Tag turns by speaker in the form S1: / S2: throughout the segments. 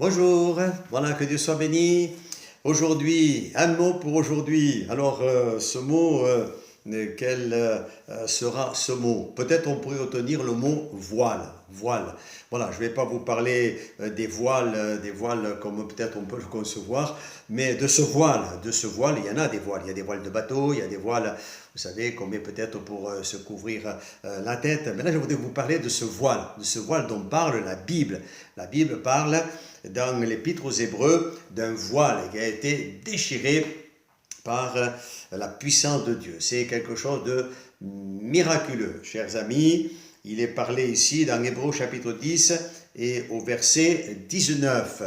S1: Bonjour, voilà, que Dieu soit béni. Aujourd'hui, un mot pour aujourd'hui. Alors, ce mot, quel sera ce mot? Peut-être on pourrait retenir le mot voile. Voile. Voilà, je ne vais pas vous parler des voiles comme peut-être on peut le concevoir, mais de ce voile, il y en a des voiles. Il y a des voiles de bateau, il y a des voiles, vous savez, qu'on met peut-être pour se couvrir la tête. Mais là, je voudrais vous parler de ce voile dont parle la Bible. La Bible parle dans l'Épître aux Hébreux d'un voile qui a été déchiré par la puissance de Dieu. C'est quelque chose de miraculeux, chers amis. Il est parlé ici dans Hébreux chapitre 10 et au verset 19.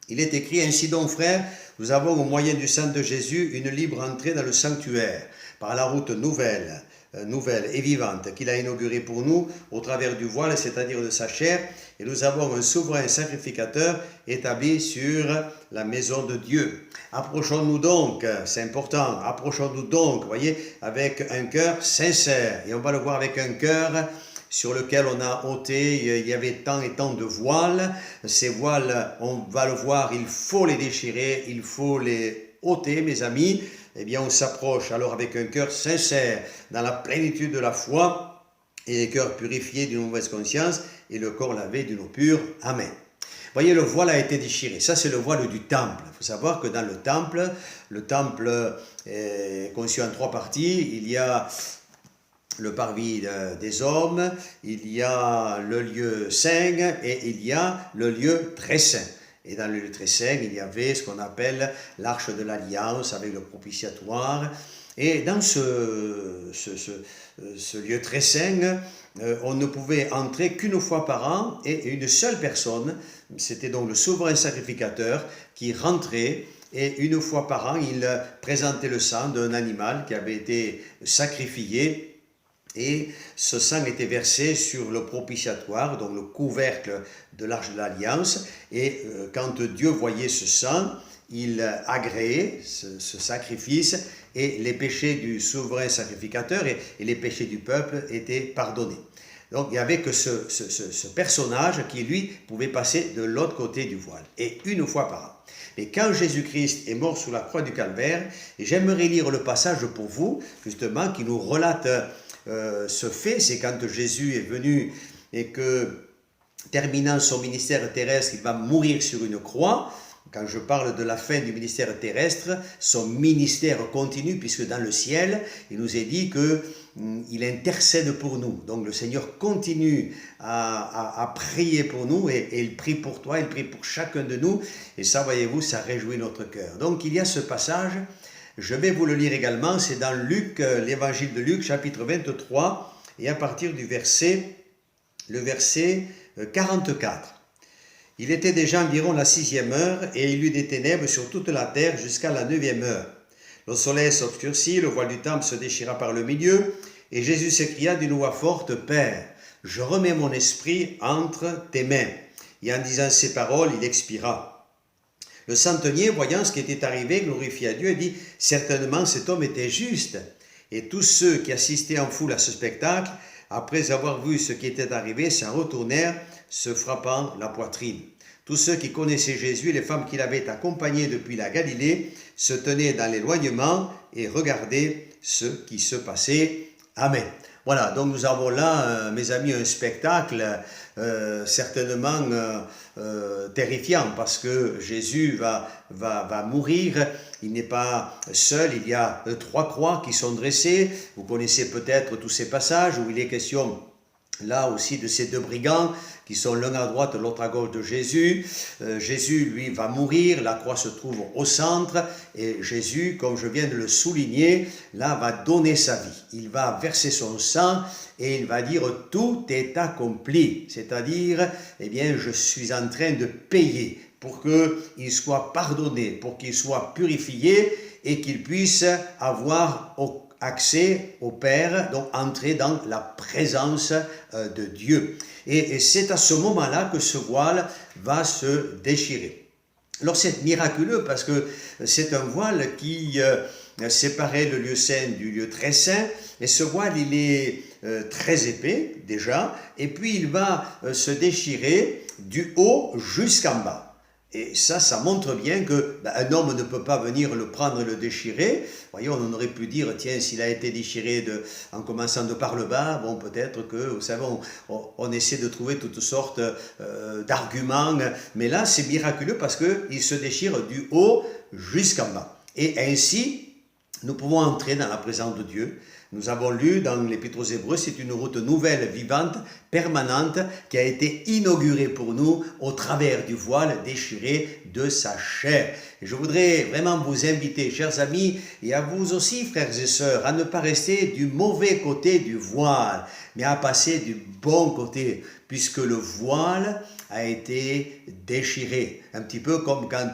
S1: Il est écrit: ainsi donc, frères, nous avons au moyen du sang de Jésus une libre entrée dans le sanctuaire par la route nouvelle et vivante qu'il a inaugurée pour nous au travers du voile, c'est-à-dire de sa chair, et nous avons un souverain sacrificateur établi sur la maison de Dieu. Approchons-nous donc, c'est important, approchons-nous donc, voyez, avec un cœur sincère, et on va le voir avec un cœur sur lequel on a ôté, il y avait tant et tant de voiles. Ces voiles, on va le voir, il faut les déchirer, il faut les ôter, mes amis. Eh bien, on s'approche alors avec un cœur sincère, dans la plénitude de la foi, et les cœurs purifiés d'une mauvaise conscience, et le corps lavé d'une eau pure. Amen. Voyez, le voile a été déchiré. Ça, c'est le voile du temple. Il faut savoir que dans le temple est conçu en trois parties. Il y a le parvis des hommes, il y a le lieu saint et il y a le lieu très saint. Et dans le lieu très saint, il y avait ce qu'on appelle l'arche de l'alliance avec le propitiatoire. Et dans ce lieu très saint, on ne pouvait entrer qu'une fois par an et une seule personne, c'était donc le souverain sacrificateur qui rentrait. Et une fois par an, il présentait le sang d'un animal qui avait été sacrifié. Et ce sang était versé sur le propitiatoire, donc le couvercle de l'arche de l'Alliance. Et quand Dieu voyait ce sang, il agréait ce sacrifice et les péchés du souverain sacrificateur et les péchés du peuple étaient pardonnés. Donc il n'y avait que ce personnage qui, lui, pouvait passer de l'autre côté du voile, et une fois par an. Et quand Jésus-Christ est mort sous la croix du Calvaire, et j'aimerais lire le passage pour vous, justement, qui nous relate ce fait, c'est quand Jésus est venu et que, terminant son ministère terrestre, il va mourir sur une croix. Quand je parle de la fin du ministère terrestre, son ministère continue, puisque dans le ciel, il nous est dit qu'il intercède pour nous. Donc le Seigneur continue à prier pour nous, et il prie pour toi, il prie pour chacun de nous, et ça, voyez-vous, ça réjouit notre cœur. Donc il y a ce passage, je vais vous le lire également, c'est dans Luc, l'évangile de Luc, chapitre 23, et à partir du verset 44. Il était déjà environ la 6e heure, et il y eut des ténèbres sur toute la terre jusqu'à la 9e heure. Le soleil s'obscurcit, le voile du temple se déchira par le milieu, et Jésus s'écria d'une voix forte: Père, je remets mon esprit entre tes mains. Et en disant ces paroles, il expira. Le centenier, voyant ce qui était arrivé, glorifia Dieu et dit: certainement cet homme était juste. Et tous ceux qui assistaient en foule à ce spectacle, après avoir vu ce qui était arrivé, s'en retournèrent, se frappant la poitrine. Tous ceux qui connaissaient Jésus et les femmes qui l'avaient accompagné depuis la Galilée se tenaient dans l'éloignement et regardaient ce qui se passait. Amen. Voilà, donc nous avons là, mes amis, un spectacle certainement terrifiant, parce que Jésus va mourir. Il n'est pas seul, il y a 3 croix qui sont dressées. Vous connaissez peut-être tous ces passages où il est question là aussi de ces 2 brigands qui sont l'un à droite, l'autre à gauche de Jésus. Jésus, lui, va mourir, la croix se trouve au centre, et Jésus, comme je viens de le souligner, là, va donner sa vie. Il va verser son sang, et il va dire: tout est accompli. C'est-à-dire, eh bien, je suis en train de payer pour qu'il soit pardonné, pour qu'il soit purifié, et qu'il puisse avoir accès au Père, donc entrer dans la présence de Dieu. Et c'est à ce moment-là que ce voile va se déchirer. Alors c'est miraculeux, parce que c'est un voile qui séparait le lieu saint du lieu très saint, et ce voile, il est très épais déjà, et puis il va se déchirer du haut jusqu'en bas. Et ça montre bien que un homme ne peut pas venir le prendre et le déchirer. Voyez, on aurait pu dire, tiens, s'il a été déchiré en commençant de par le bas, bon, peut-être que, vous savez, on essaie de trouver toutes sortes d'arguments. Mais là, c'est miraculeux parce qu'il se déchire du haut jusqu'en bas. Et ainsi, nous pouvons entrer dans la présence de Dieu. Nous avons lu dans l'Épître aux Hébreux, c'est une route nouvelle, vivante, permanente, qui a été inaugurée pour nous au travers du voile déchiré de sa chair. Et je voudrais vraiment vous inviter, chers amis, et à vous aussi, frères et sœurs, à ne pas rester du mauvais côté du voile, mais à passer du bon côté, puisque le voile a été déchiré. Un petit peu comme quand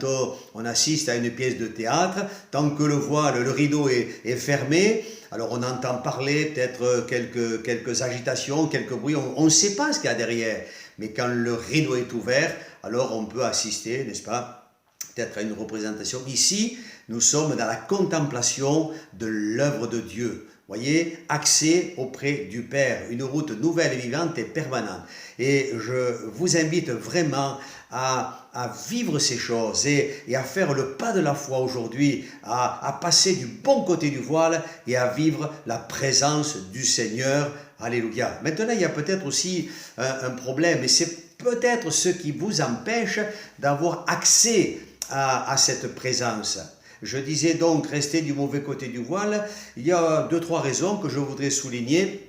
S1: on assiste à une pièce de théâtre, tant que le voile, le rideau est fermé, alors on entend parler peut-être quelques agitations, quelques bruits, on ne sait pas ce qu'il y a derrière. Mais quand le rideau est ouvert, alors on peut assister, n'est-ce pas, peut-être à une représentation. Ici, nous sommes dans la contemplation de l'œuvre de Dieu. Voyez, accès auprès du Père, une route nouvelle, vivante et permanente. Et je vous invite vraiment à vivre ces choses et à faire le pas de la foi aujourd'hui, à passer du bon côté du voile et à vivre la présence du Seigneur. Alléluia. Maintenant, il y a peut-être aussi un problème et c'est peut-être ce qui vous empêche d'avoir accès à cette présence. Je disais donc rester du mauvais côté du voile. Il y a 2-3 raisons que je voudrais souligner.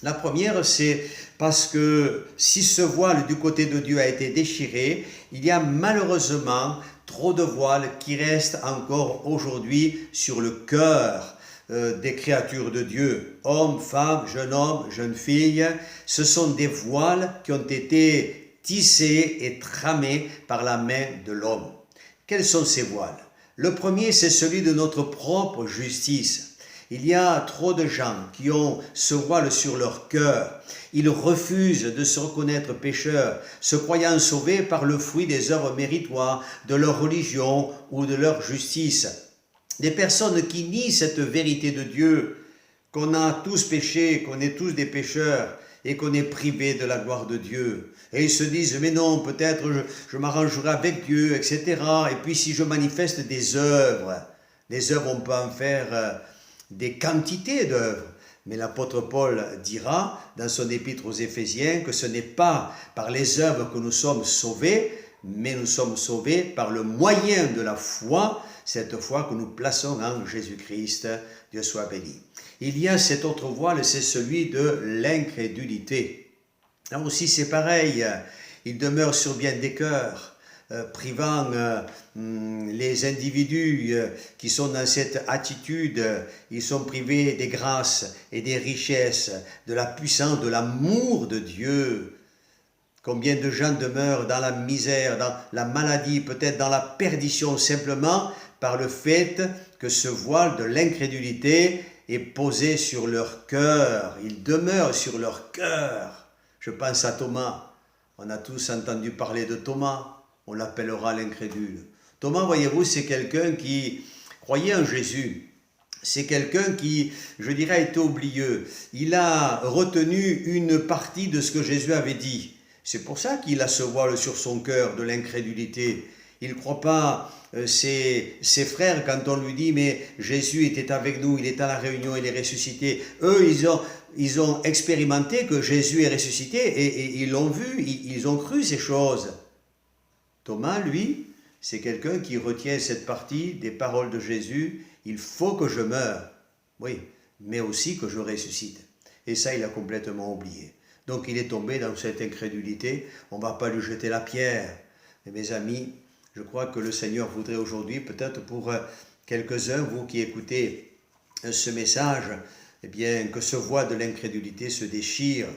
S1: La première, c'est parce que si ce voile du côté de Dieu a été déchiré, il y a malheureusement trop de voiles qui restent encore aujourd'hui sur le cœur des créatures de Dieu. Hommes, femmes, jeunes filles, ce sont des voiles qui ont été tissés et tramés par la main de l'homme. Quels sont ces voiles ? Le premier, c'est celui de notre propre justice. Il y a trop de gens qui ont ce voile sur leur cœur. Ils refusent de se reconnaître pécheurs, se croyant sauvés par le fruit des œuvres méritoires de leur religion ou de leur justice. Des personnes qui nient cette vérité de Dieu, qu'on a tous péché, qu'on est tous des pécheurs et qu'on est privé de la gloire de Dieu. Et ils se disent, mais non, peut-être je m'arrangerai avec Dieu, etc. Et puis si je manifeste des œuvres, les œuvres, on peut en faire des quantités d'œuvres. Mais l'apôtre Paul dira dans son épître aux Éphésiens que ce n'est pas par les œuvres que nous sommes sauvés, mais nous sommes sauvés par le moyen de la foi, cette foi que nous plaçons en Jésus-Christ. Dieu soit béni. Il y a cet autre voile, c'est celui de l'incrédulité. Là aussi c'est pareil, il demeure sur bien des cœurs, privant les individus qui sont dans cette attitude, ils sont privés des grâces et des richesses, de la puissance, de l'amour de Dieu. Combien de gens demeurent dans la misère, dans la maladie, peut-être dans la perdition, simplement par le fait que ce voile de l'incrédulité est posé sur leur cœur, il demeure sur leur cœur. Je pense à Thomas, on a tous entendu parler de Thomas, on l'appellera l'incrédule. Thomas, voyez-vous, c'est quelqu'un qui croyait en Jésus. C'est quelqu'un qui, je dirais, a été oublieux. Il a retenu une partie de ce que Jésus avait dit. C'est pour ça qu'il a ce voile sur son cœur de l'incrédulité. Il ne croit pas ses frères quand on lui dit « mais Jésus était avec nous, il est à la réunion, il est ressuscité ». Eux, ils ont expérimenté que Jésus est ressuscité et ils l'ont vu, ils ont cru ces choses. Thomas, lui, c'est quelqu'un qui retient cette partie des paroles de Jésus « il faut que je meure ». Oui, mais aussi que je ressuscite. Et ça, il a complètement oublié. Donc il est tombé dans cette incrédulité, on ne va pas lui jeter la pierre. Mais mes amis, je crois que le Seigneur voudrait aujourd'hui, peut-être pour quelques-uns, vous qui écoutez ce message, eh bien, que ce voile de l'incrédulité se déchire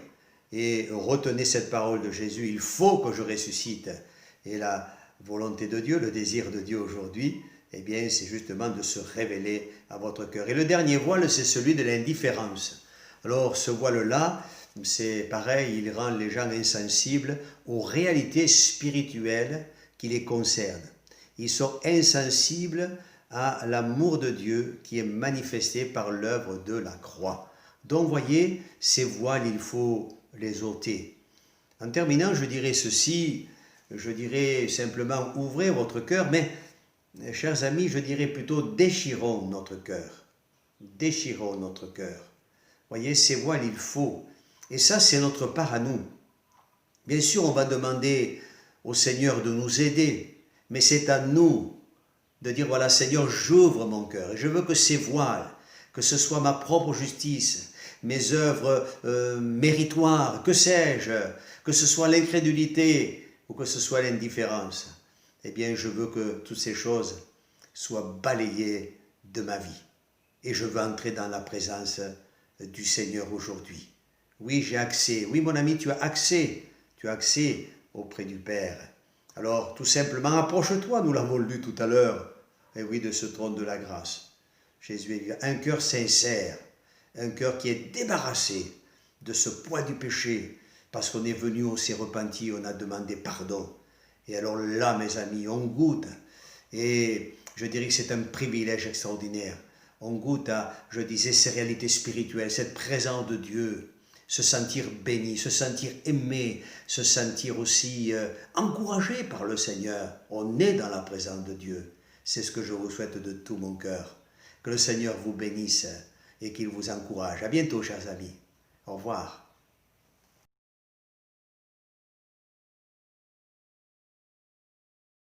S1: et retenez cette parole de Jésus, il faut que je ressuscite. Et la volonté de Dieu, le désir de Dieu aujourd'hui, eh bien, c'est justement de se révéler à votre cœur. Et le dernier voile, c'est celui de l'indifférence. Alors, ce voile-là, c'est pareil, il rend les gens insensibles aux réalités spirituelles qui les concernent. Ils sont insensibles à l'amour de Dieu qui est manifesté par l'œuvre de la croix. Donc, voyez, ces voiles, il faut les ôter. En terminant, je dirais ceci, je dirais simplement ouvrez votre cœur, mais chers amis, je dirais plutôt déchirons notre cœur. Déchirons notre cœur. Voyez, ces voiles, il faut. Et ça, c'est notre part à nous. Bien sûr, on va demander au Seigneur de nous aider, mais c'est à nous de dire, voilà Seigneur, j'ouvre mon cœur et je veux que ces voiles, que ce soit ma propre justice, mes œuvres méritoires, que sais-je, que ce soit l'incrédulité ou que ce soit l'indifférence, eh bien je veux que toutes ces choses soient balayées de ma vie. Et je veux entrer dans la présence du Seigneur aujourd'hui. Oui, j'ai accès. Oui, mon ami, tu as accès. Tu as accès auprès du Père. Alors, tout simplement, approche-toi, nous l'avons lu tout à l'heure, et oui, de ce trône de la grâce. Jésus a un cœur sincère, un cœur qui est débarrassé de ce poids du péché, parce qu'on est venu, on s'est repenti, on a demandé pardon. Et alors là, mes amis, on goûte. Et je dirais que c'est un privilège extraordinaire. On goûte à, je disais, ces réalités spirituelles, cette présence de Dieu, se sentir béni, se sentir aimé, se sentir aussi encouragé par le Seigneur. On est dans la présence de Dieu. C'est ce que je vous souhaite de tout mon cœur. Que le Seigneur vous bénisse et qu'il vous encourage. À bientôt, chers amis. Au revoir.